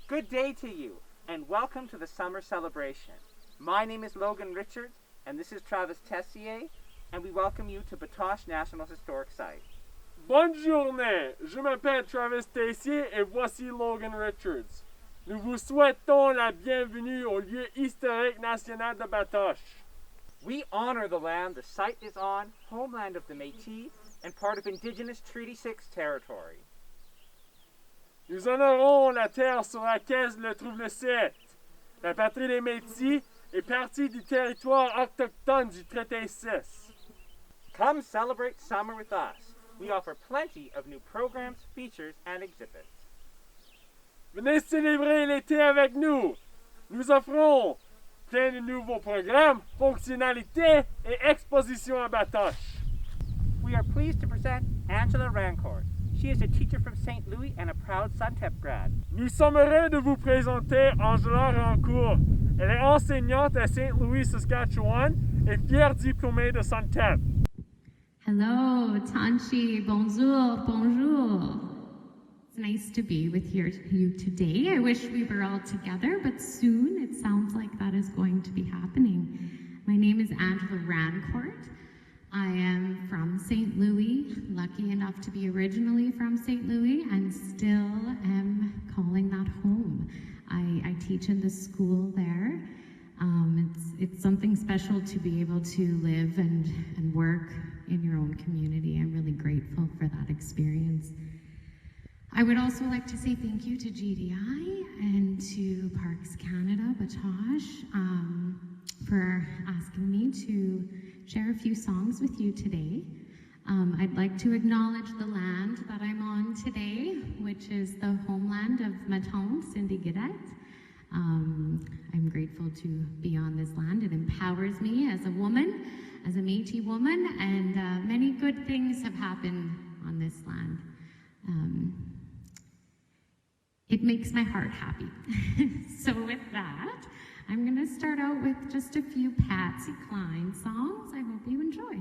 Good day to you, and welcome to the summer celebration. My name is Logan Richards, and this is Travis Tessier, and we welcome you to Batoche National Historic Site. Bonne journée, je m'appelle Travis Tessier et voici Logan Richards. Nous vous souhaitons la bienvenue au lieu historique national de Batoche. We honor the land the site is on, homeland of the Métis, and part of Indigenous Treaty 6 territory. Nous honorons la terre sur laquelle se trouve le site. La patrie des Métis est partie du territoire autochtone du traité 6. Come celebrate summer with us. We offer plenty of new programs, features, and exhibits. Venez célébrer l'été avec nous. Nous offrons plein de nouveaux programmes, fonctionnalités et expositions à Batoche. We are pleased to present Angela Rancourt. She is a teacher from St. Louis and a proud SUNTEP grad. Nous sommes heureux de vous présenter Angela Rancourt. Elle est enseignante à St. Louis, Saskatchewan et fière diplômée de SUNTEP. Hello, Tanchi. Bonjour, bonjour. It's nice to be with you today. I wish we were all together, but soon it sounds like that is going to be happening. My name is Angela Rancourt. I am from St. Louis, lucky enough to be originally from St. Louis and still am calling that home. I teach in the school there. It's something special to be able to live and work in your own community. I'm really grateful for that experience. I would also like to say thank you to GDI and to Parks Canada, Batoche, for asking me to share a few songs with you today. I'd like to acknowledge the land that I'm on today, which is the homeland of ma tante, Cindy Guedette. I'm grateful to be on this land. It empowers me as a woman, as a Métis woman, and many good things have happened on this land. It makes my heart happy. So with that, I'm going to start out with just a few Patsy Cline songs. I hope you enjoy.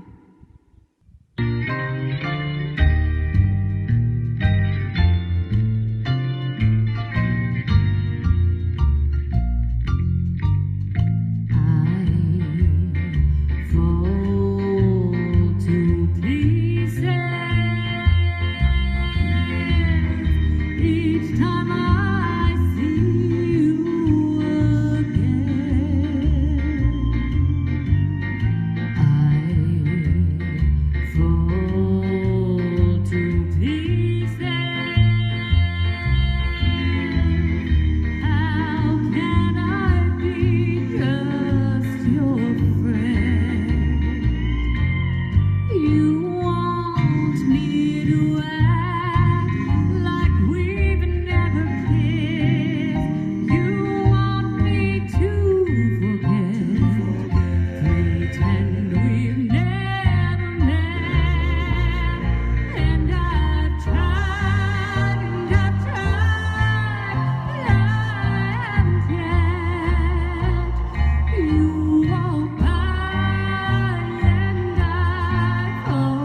Oh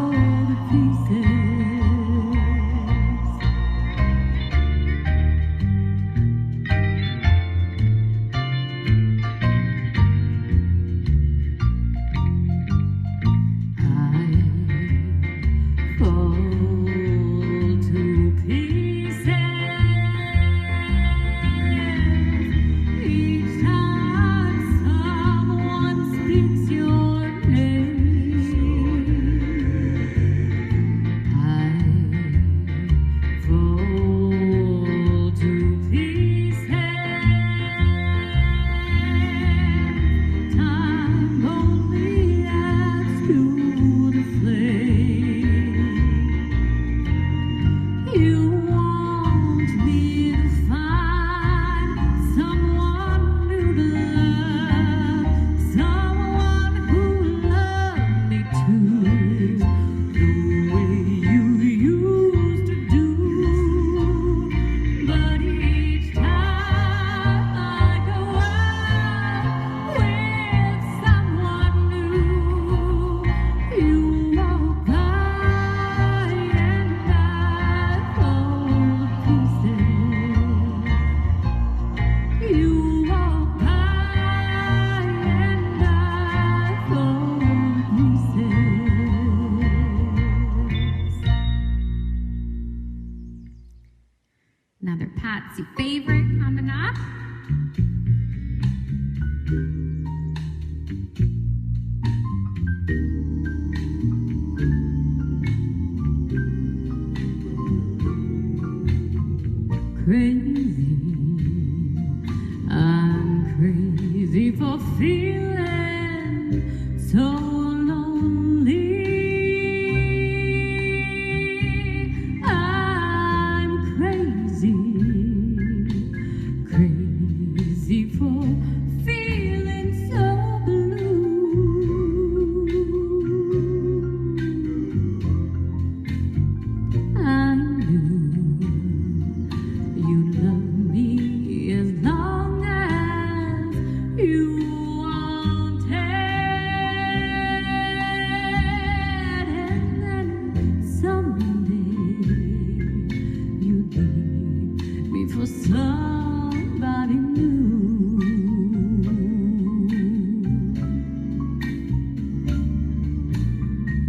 What's your favorite coming up? Crazy, I'm crazy for feeling so lonely. I'm crazy, crazy for feeling so blue. I knew you love me as long as you wanted, and then someday you'd leave me for somebody new.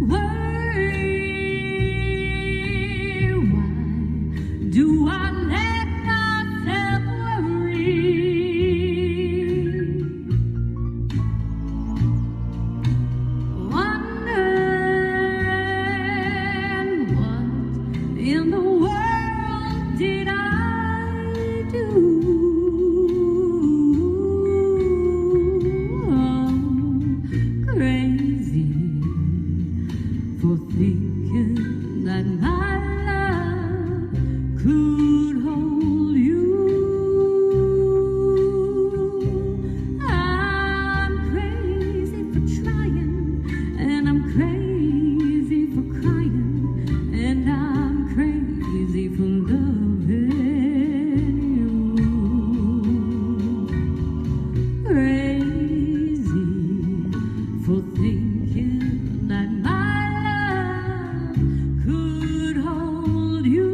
Why do I let myself worry? Wondering what in the world did I do? I'm crazy for thinking that my love could hold you. I'm crazy for trying, and I'm crazy for crying, and I'm crazy for loving you. Crazy for thinking that my love could hold you.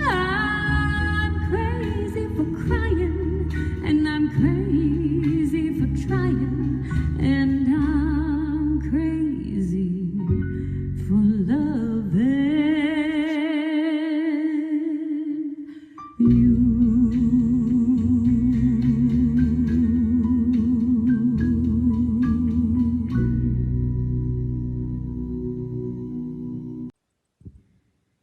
I'm crazy for crying, and I'm crazy for trying, and I'm crazy for loving you.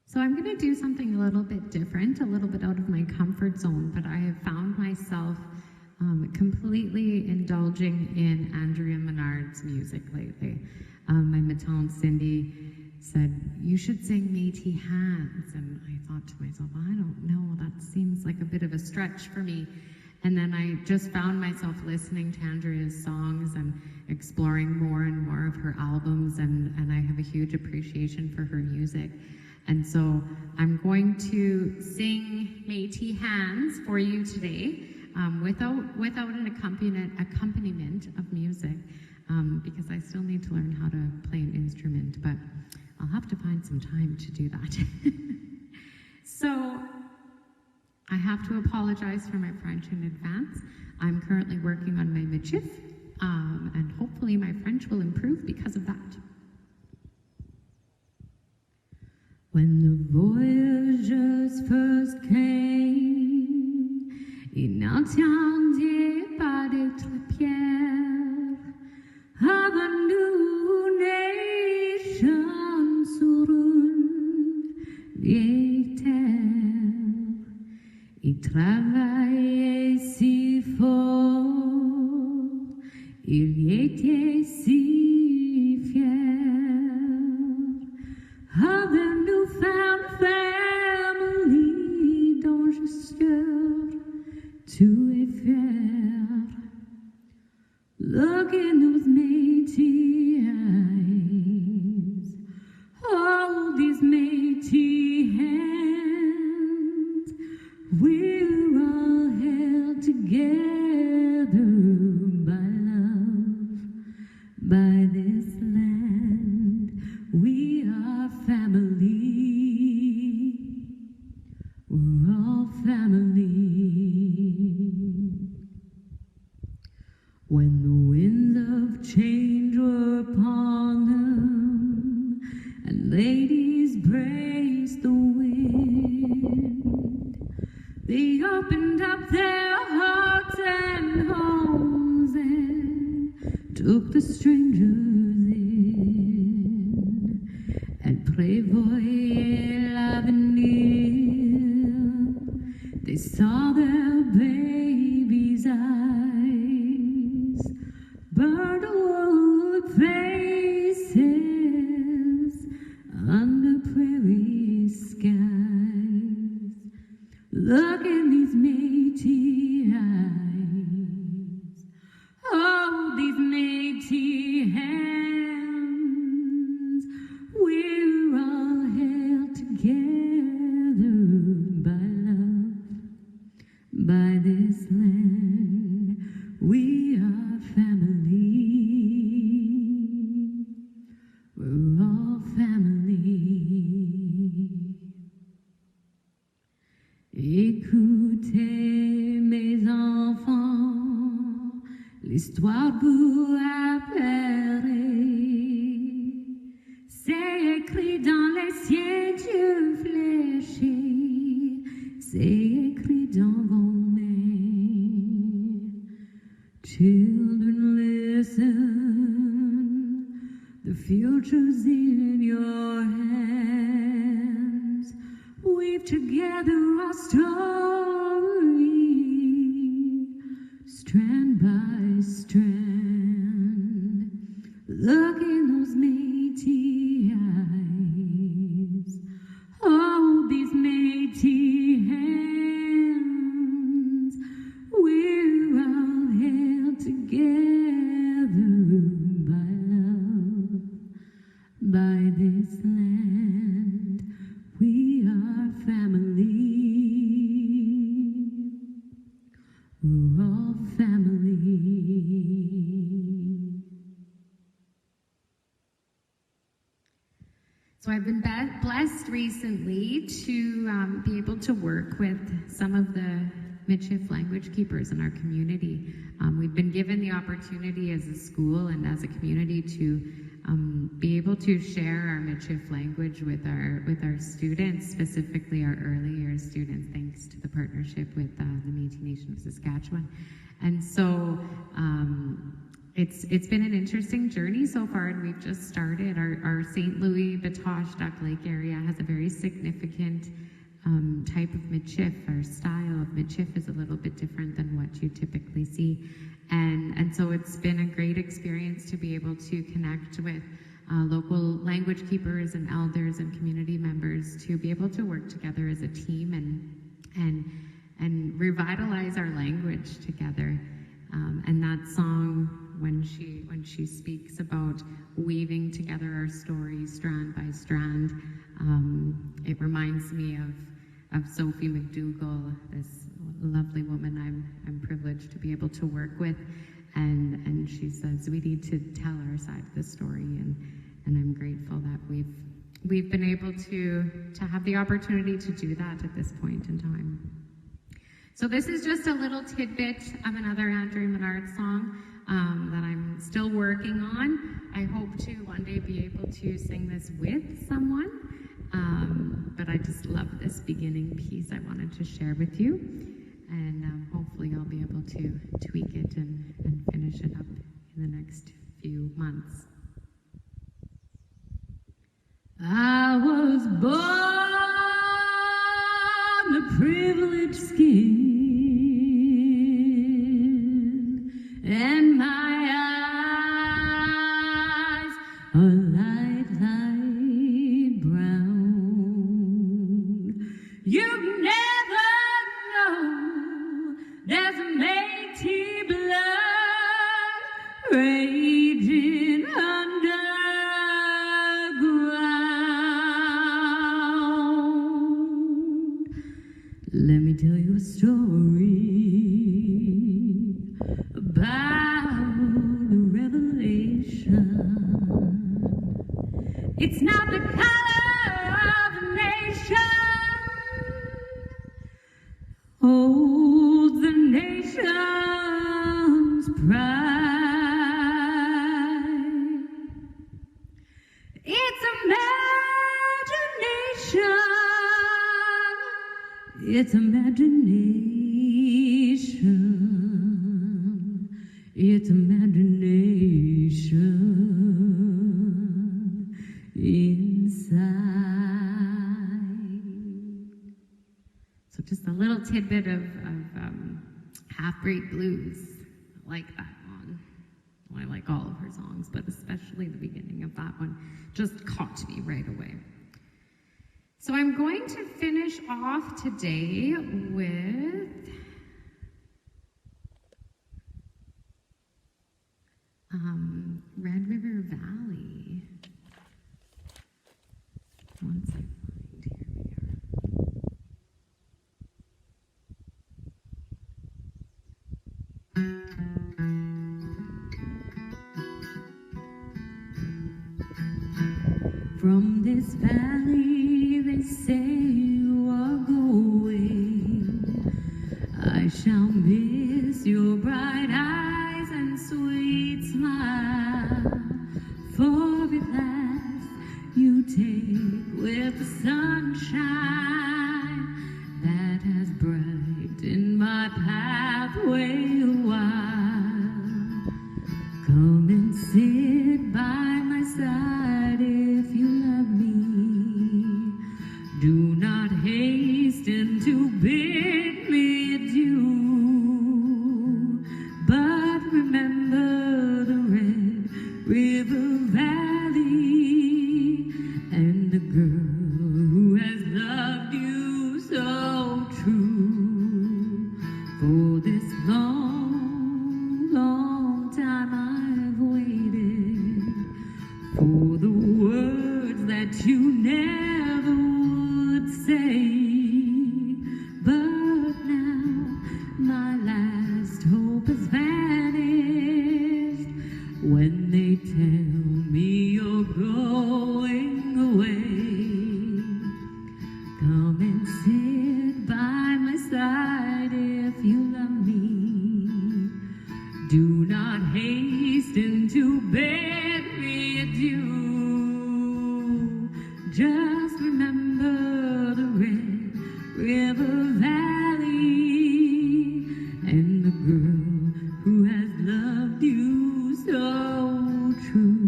So I'm going to do something a little bit different, a little bit out of my comfort zone, but I have found myself completely indulging in Andrea Menard's music lately. My matron Cindy said, "You should sing Métis Hands," and I thought to myself, I don't know, that seems like a bit of a stretch for me. And then I just found myself listening to Andrea's songs and exploring more and more of her albums, and I have a huge appreciation for her music. And so I'm going to sing Métis Hands for you today without an accompaniment of music, because I still need to learn how to play an instrument, but I'll have to find some time to do that. So I have to apologize for my French in advance. I'm currently working on my Métis, and hopefully my French will improve because of that. When the voyageurs first came, ils n'entendaient pas d'être pierres of a new nation sur une vieille terre. Ils travaillaient si fort, ils étaient si fiers of their newfound family dont je suis tout est fier. Look in those Métis eyes, hold these Métis hands. We're all held together by love, by this land. We are family. We're all family. When the winds of change were upon them, and ladies braced the wind, opened up their hearts and homes and took the strangers in and prévoyait l'avenir. They saw their babies' eyes, burnt faces under prairie skies. Look in these Métis eyes, oh, these Métis hands. We're all held together by love, by this land. We are family. We're all family. Écoutez mes enfants, l'histoire vous apparaît. C'est écrit dans les cieux Dieu fléchis, c'est écrit dans vos mains. Children, listen, the future's in your hands. Weave together our story, strand by strand. Look in those Métis eyes, oh, these Métis hands. We're all held together by love, by this land. We are family. We're all family. So I've been blessed recently to be able to work with some of the Michif language keepers in our community. We've been given the opportunity as a school and as a community to be able to share our Michif language with our students, specifically our early years students, thanks to the partnership with the Métis Nation of Saskatchewan. And so it's been an interesting journey so far, and we've just started. Our St. Louis, Batoche, Duck Lake area has a very significant type of Michif. Our style of Michif is a little bit different than what you typically see. And so it's been a great experience to be able to connect with local language keepers and elders and community members to be able to work together as a team and revitalize our language together. And that song, when she speaks about weaving together our stories strand by strand, it reminds me of Sophie McDougall, this lovely woman I'm privileged to be able to work with, and she says we need to tell our side of the story, and I'm grateful that we've been able to have the opportunity to do that at this point in time. So this is just a little tidbit of another Andrew Menard song that I'm still working on. I hope to one day be able to sing this with someone, but I just love this beginning piece I wanted to share with you, and hopefully I'll be able to tweak it and finish it up in the next few months. I was born a privileged skin, and my eyes are light brown. You never know, there's a Métis blood raging underground. Let me tell you a story about a revelation. It's not the color of a nation holds the nation's pride. It's imagination. It's imagination. It's imagination inside. So just a little tidbit of Half-Breed Blues. I like that one. Well, I like all of her songs, but especially the beginning of that one just caught me right away. So I'm going to finish off today with Red River Valley. Once I find, here we are. From this valley they say you are going. I shall miss your bright eyes and sweet smile. For at last you take with the sunshine that has brightened my pathway a while. Come and sit by my side if you love me. Do not hasten to bid me adieu, but remember the Red River Valley and the girl who has loved you so true. For this long, long time I've waited for the words that you never would say. But now my last hope has vanished when they tell me you're going away. Come and sit by my side if you love me. Do not hasten to bid me adieu. Just remember the Red River Valley and the girl who has loved you so true.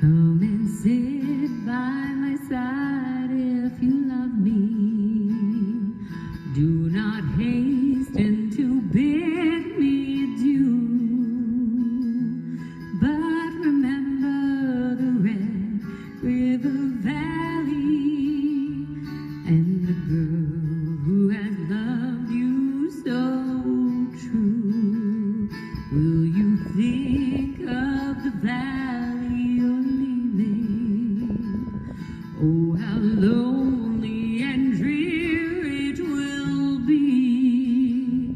Come and sit by my side if you love me. Do not hasten to bid me adieu, but remember the Red River Valley and the girl who has loved you so true. Will you think of the valley you're leaving? Oh, how lonely and dreary it will be.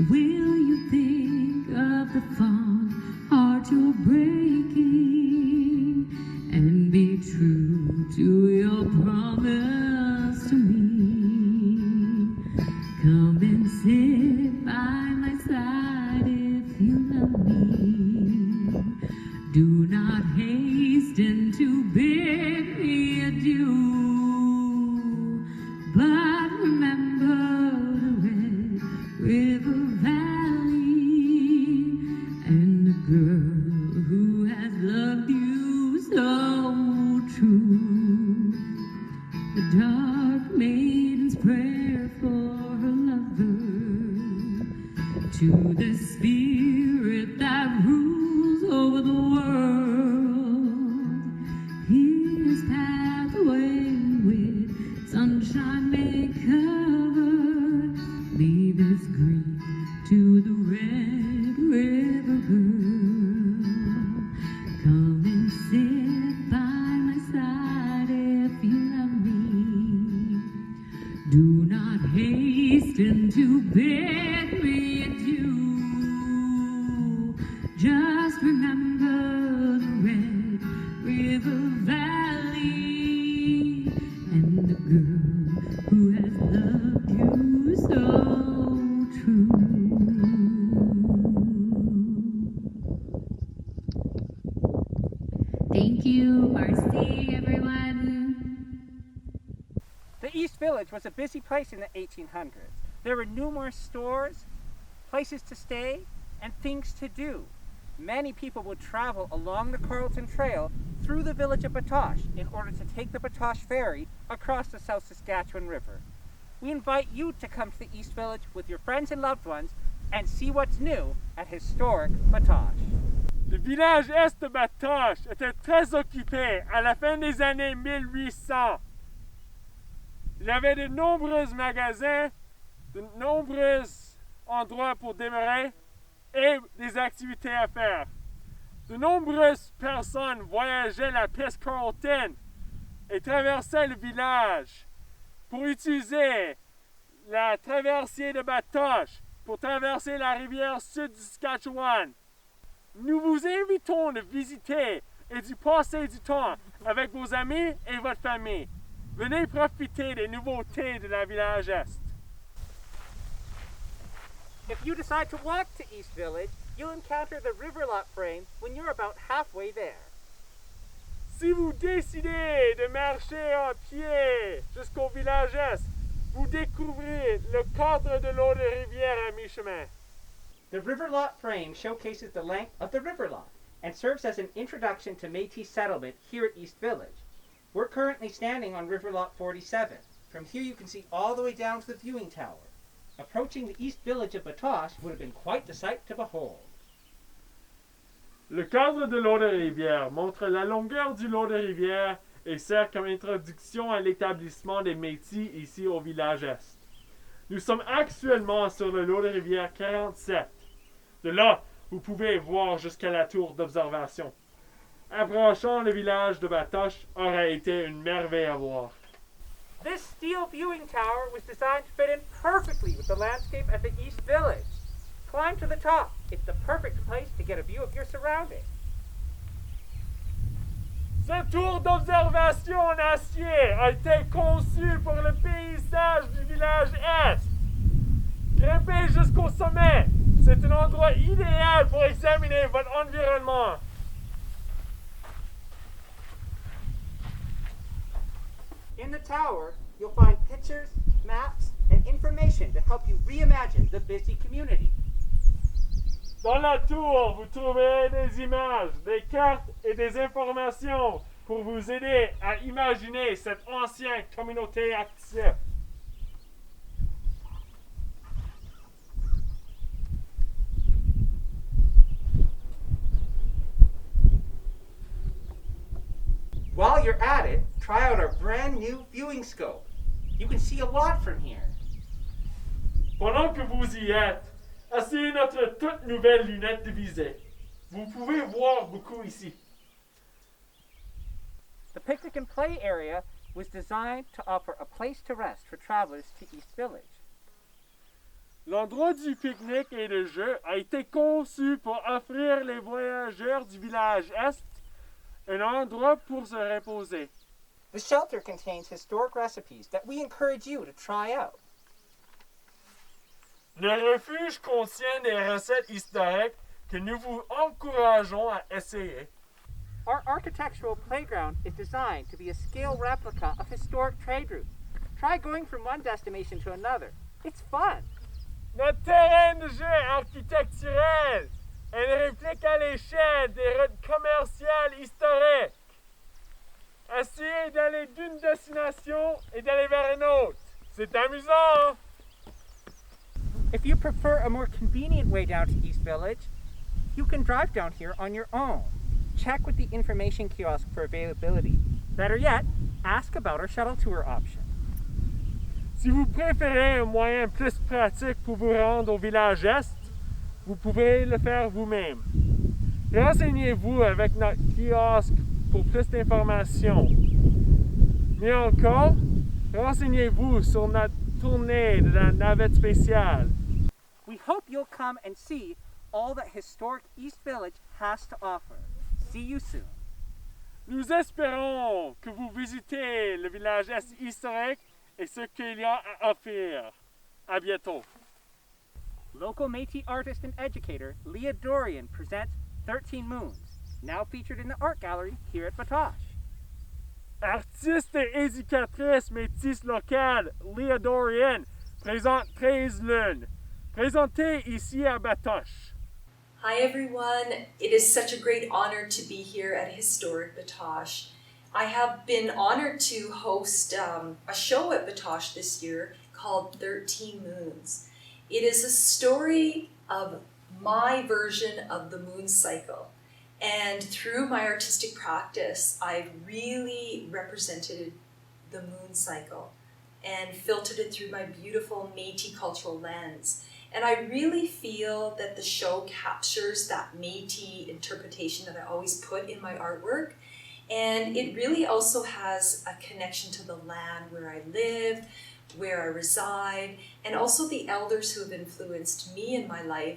Will you think of the fond heart you're breaking and be true to your promise to me? Come and sit by my side if you love me. Do not hasten to bid me adieu, but remember the Red River Valley and the girl who has loved you so true. The dark maiden's prayer for her lover, to the spirit that rules over the world. His pathway with sunshine may cover. Leave his grief to the Red River girl. Come and sit by my side if you love me. Do not hasten to bid me adieu. Just remember the Red River The East Village was a busy place in the 1800s. There were numerous stores, places to stay, and things to do. Many people would travel along the Carleton Trail through the village of Batoche in order to take the Batoche ferry across the South Saskatchewan River. We invite you to come to the East Village with your friends and loved ones and see what's new at historic Batoche. Le village est de Batoche était très occupé à la fin des années 1800. Il y avait de nombreux magasins, de nombreux endroits pour demeurer et des activités à faire. De nombreuses personnes voyageaient la piste Carleton et traversaient le village pour utiliser la traversée de Batoche pour traverser la rivière sud du Saskatchewan. Nous vous invitons de visiter et d'y passer du temps avec vos amis et votre famille. Venez profiter des nouveautés de la village Est. If you decide to walk to East Village, you'll encounter the Riverlot frame when you're about halfway there. Si vous décidez de marcher en pied jusqu'au village Est, vous découvrirez le cadre de l'eau de rivière à mi-chemin. The Riverlot frame showcases the length of the Riverlot and serves as an introduction to Métis settlement here at East Village. We're currently standing on Riverlot 47. From here you can see all the way down to the viewing tower. Approaching the East Village of Batoche would have been quite the sight to behold. Le cadre de l'eau de rivière montre la longueur du lot de rivière et sert comme introduction à l'établissement des Métis ici au village Est. Nous sommes actuellement sur le lot de rivière 47. De là, vous pouvez voir jusqu'à la tour d'observation. Approchant le village de Batoche aurait été une merveille à voir. This steel viewing tower was designed to fit in perfectly with the landscape at the East Village. Climb to the top. It's the perfect place to get a view of your surroundings. Ce tour d'observation en acier a été conçu pour le paysage du village Est. Grimpez jusqu'au sommet. C'est un endroit idéal pour examiner votre environnement. In the tower, you'll find pictures, maps, and information to help you reimagine the busy community. Dans la tour, vous trouverez des images, des cartes et des informations pour vous aider à imaginer cette ancienne communauté active. While you're at it, try out our brand new viewing scope. You can see a lot from here. Pendant que vous y êtes, essayez notre toute nouvelle lunette de visée. Vous pouvez voir beaucoup ici. The picnic and play area was designed to offer a place to rest for travelers to East Village. L'endroit du pique-nique et de jeu a été conçu pour offrir les voyageurs du village Est un endroit pour se reposer. The shelter contains historic recipes that we encourage you to try out. Le refuge contient des recettes historiques que nous vous encourageons à essayer. Our architectural playground is designed to be a scale replica of historic trade routes. Try going from one destination to another. It's fun. Notre terrain de jeu architecturel est une réplique à l'échelle des routes commerciales historiques. Essayez d'aller d'une destination et d'aller vers une autre. C'est amusant! If you prefer a more convenient way down to East Village, you can drive down here on your own. Check with the information kiosk for availability. Better yet, ask about our shuttle tour option. Si vous préférez un moyen plus pratique pour vous rendre au village Est, vous pouvez le faire vous-même. Renseignez-vous avec notre kiosque pour plus d'informations. Mais encore, renseignez-vous sur notre tournée de la navette spéciale. We hope you'll come and see all that historic East Village has to offer. See you soon. Nous espérons que vous visitez le village Est historique et ce qu'il y a à offrir. À bientôt. Local Métis artist and educator Leah Dorion presents 13 Moons, now featured in the art gallery here at Batoche. Artiste et éducatrice métisse locale, Leah Dorion, présente 13 lunes. Présentée ici à Batoche. Hi everyone, it is such a great honor to be here at Historic Batoche. I have been honored to host a show at Batoche this year called 13 Moons. It is a story of my version of the moon cycle. And through my artistic practice, I've really represented the moon cycle and filtered it through my beautiful Métis cultural lens. And I really feel that the show captures that Métis interpretation that I always put in my artwork. And it really also has a connection to the land where I live, where I reside, and also the elders who have influenced me in my life.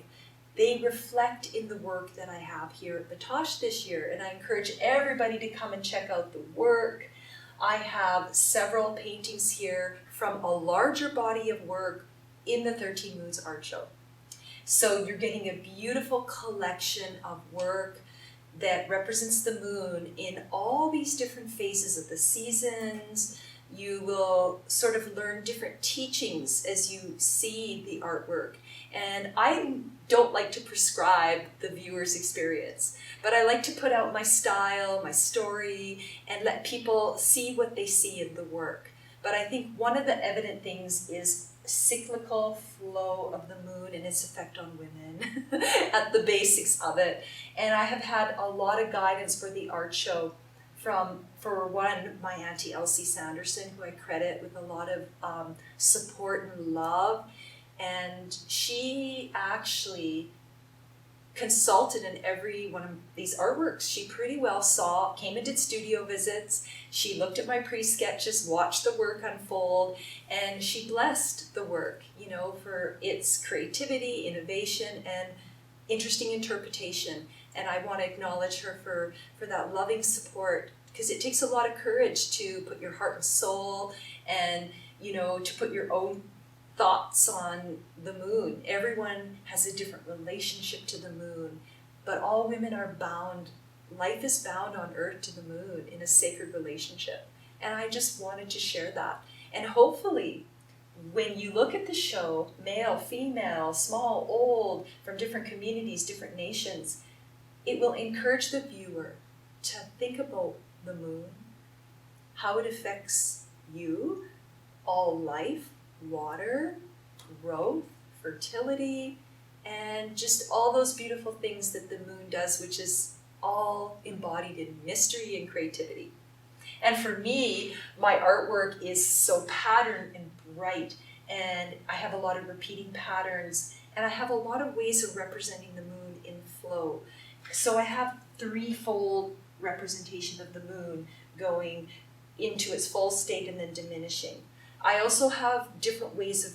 They reflect in the work that I have here at Batoche this year, and I encourage everybody to come and check out the work. I have several paintings here from a larger body of work in the 13 Moons art show. So you're getting a beautiful collection of work that represents the moon in all these different phases of the seasons. You will sort of learn different teachings as you see the artwork. And I don't like to prescribe the viewer's experience, but I like to put out my style, my story, and let people see what they see in the work. But I think one of the evident things is cyclical flow of the moon and its effect on women at the basics of it. And I have had a lot of guidance for the art show from, for one, my Auntie Elsie Sanderson, who I credit with a lot of support and love. And she actually consulted in every one of these artworks. She pretty well came and did studio visits. She looked at my pre-sketches, watched the work unfold, and she blessed the work, you know, for its creativity, innovation, and interesting interpretation. And I want to acknowledge her for that loving support, because it takes a lot of courage to put your heart and soul and, you know, to put your own thoughts on the moon. Everyone has a different relationship to the moon, but all women are bound. Life is bound on Earth to the moon in a sacred relationship. And I just wanted to share that. And hopefully, when you look at the show, male, female, small, old, from different communities, different nations, it will encourage the viewer to think about the moon, how it affects you, all life, water, growth, fertility, and just all those beautiful things that the moon does, which is all embodied in mystery and creativity. And for me, my artwork is so patterned and bright, and I have a lot of repeating patterns, and I have a lot of ways of representing the moon in flow. So I have threefold representation of the moon going into its full state and then diminishing. I also have different ways of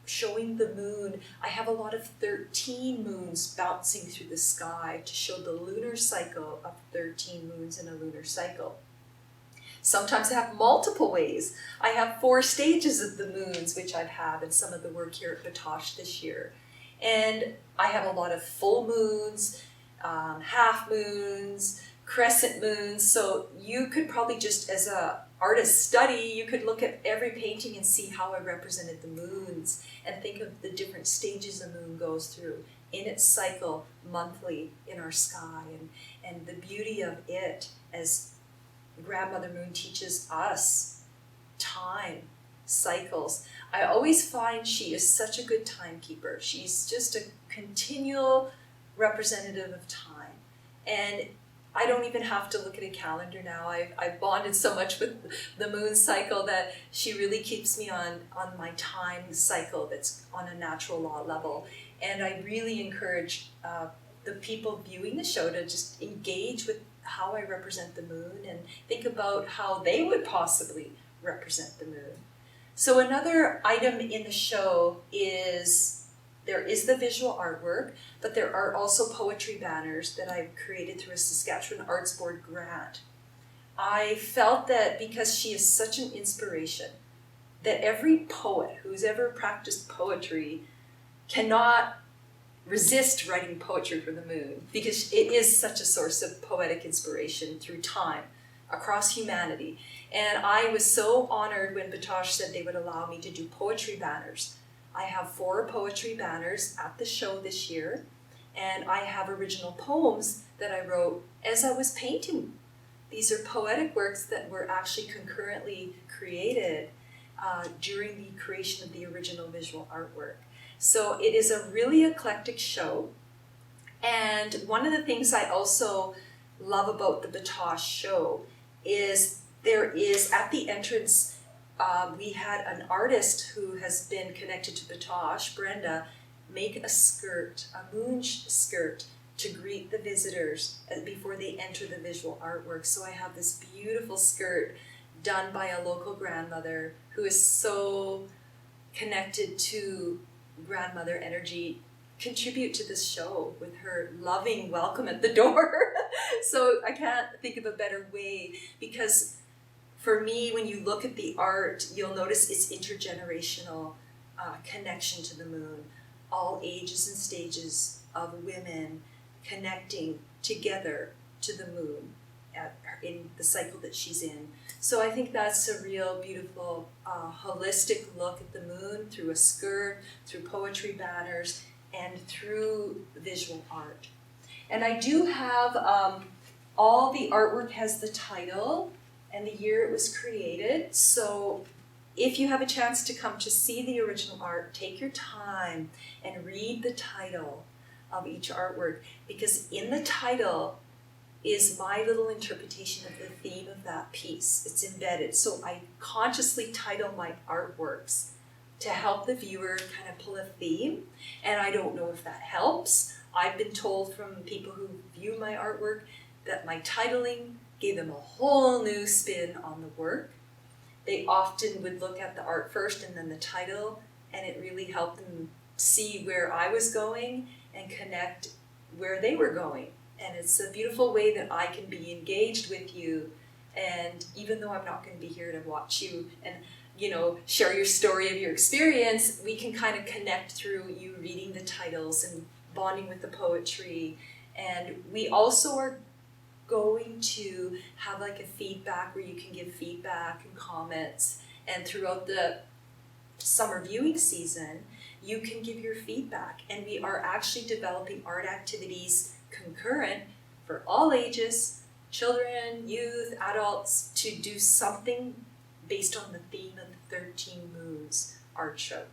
showing the moon. I have a lot of 13 moons bouncing through the sky to show the lunar cycle of 13 moons in a lunar cycle. Sometimes I have multiple ways. I have 4 stages of the moons, which I've had in some of the work here at Batoche this year. And I have a lot of full moons, half moons, crescent moons. So you could probably just, as a artist study, you could look at every painting and see how I represented the moons and think of the different stages the moon goes through in its cycle monthly in our sky, and the beauty of it as Grandmother Moon teaches us time, cycles. I always find she is such a good timekeeper. She's just a continual representative of time. And I don't even have to look at a calendar now. I've bonded so much with the moon cycle that she really keeps me on my time cycle that's on a natural law level. And I really encourage the people viewing the show to just engage with how I represent the moon and think about how they would possibly represent the moon. So another item in the show is, there is the visual artwork, but there are also poetry banners that I've created through a Saskatchewan Arts Board grant. I felt that because she is such an inspiration, that every poet who's ever practiced poetry cannot resist writing poetry for the moon, because it is such a source of poetic inspiration through time. across humanity. And I was so honored when Batoche said they would allow me to do poetry banners. I have 4 poetry banners at the show this year, and I have original poems that I wrote as I was painting. These are poetic works that were actually concurrently created during the creation of the original visual artwork. So it is a really eclectic show. And one of the things I also love about the Batoche show is there is, at the entrance, we had an artist who has been connected to Batoche, Brenda, make a skirt, a moon skirt, to greet the visitors before they enter the visual artwork. So I have this beautiful skirt done by a local grandmother who is so connected to grandmother energy, contribute to this show with her loving welcome at the door. So I can't think of a better way, because for me, when you look at the art, you'll notice it's intergenerational connection to the moon, all ages and stages of women connecting together to the moon in the cycle that she's in. So I think that's a real beautiful holistic look at the moon through a skirt, through poetry banners, and through visual art. And I do have all the artwork has the title and the year it was created. So if you have a chance to come to see the original art, take your time and read the title of each artwork, because in the title is my little interpretation of the theme of that piece. It's embedded. So I consciously title my artworks to help the viewer kind of pull a theme. And I don't know if that helps. I've been told from people who view my artwork that my titling gave them a whole new spin on the work. They often would look at the art first and then the title, and it really helped them see where I was going and connect where they were going. And it's a beautiful way that I can be engaged with you. And even though I'm not going to be here to watch you and, you know, share your story of your experience, we can kind of connect through you reading the titles and bonding with the poetry. And we also are going to have like a feedback where you can give feedback and comments. And throughout the summer viewing season, you can give your feedback. And we are actually developing art activities concurrent for all ages, children, youth, adults, to do something based on the theme of the 13 Moons art show.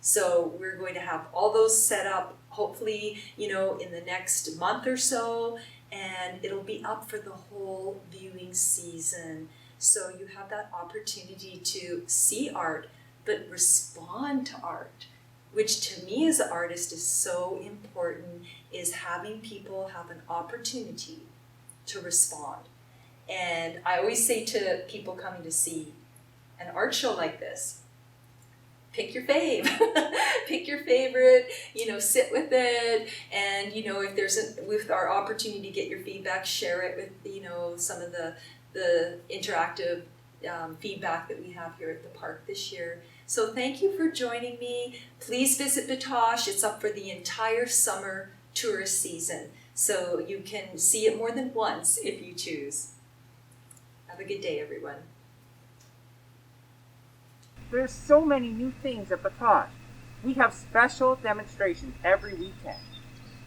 So we're going to have all those set up, hopefully, you know, in the next month or so, and it'll be up for the whole viewing season. So you have that opportunity to see art, but respond to art, which to me as an artist is so important, is having people have an opportunity to respond. And I always say to people coming to see an art show like this, pick your fave, pick your favorite, you know, sit with it. And, you know, if there's with our opportunity to get your feedback, share it with, you know, some of the interactive feedback that we have here at the park this year. So thank you for joining me. Please visit Batoche. It's up for the entire summer tourist season. So you can see it more than once if you choose. Have a good day, everyone. There's so many new things at Batoche. We have special demonstrations every weekend.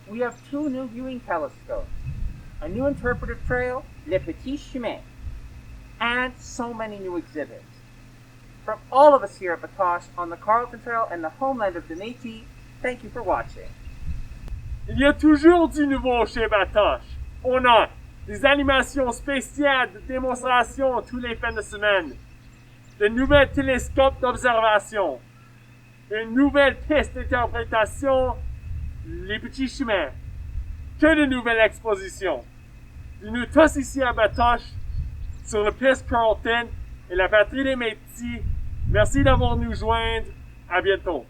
We have 2 new viewing telescopes, a new interpretive trail, Le Petit Chemin, and so many new exhibits. From all of us here at Batoche on the Carleton Trail and the homeland of the Métis, thank you for watching. Il y a toujours du nouveau chez Batoche. On a des animations spéciales de démonstration tous les fins de semaine, de nouveaux télescopes d'observation, une nouvelle piste d'interprétation, les petits chemins, que de nouvelles expositions. Nous tous ici à Batoche, sur la piste Carleton et la patrie des Métis. Merci d'avoir nous joindre. À bientôt.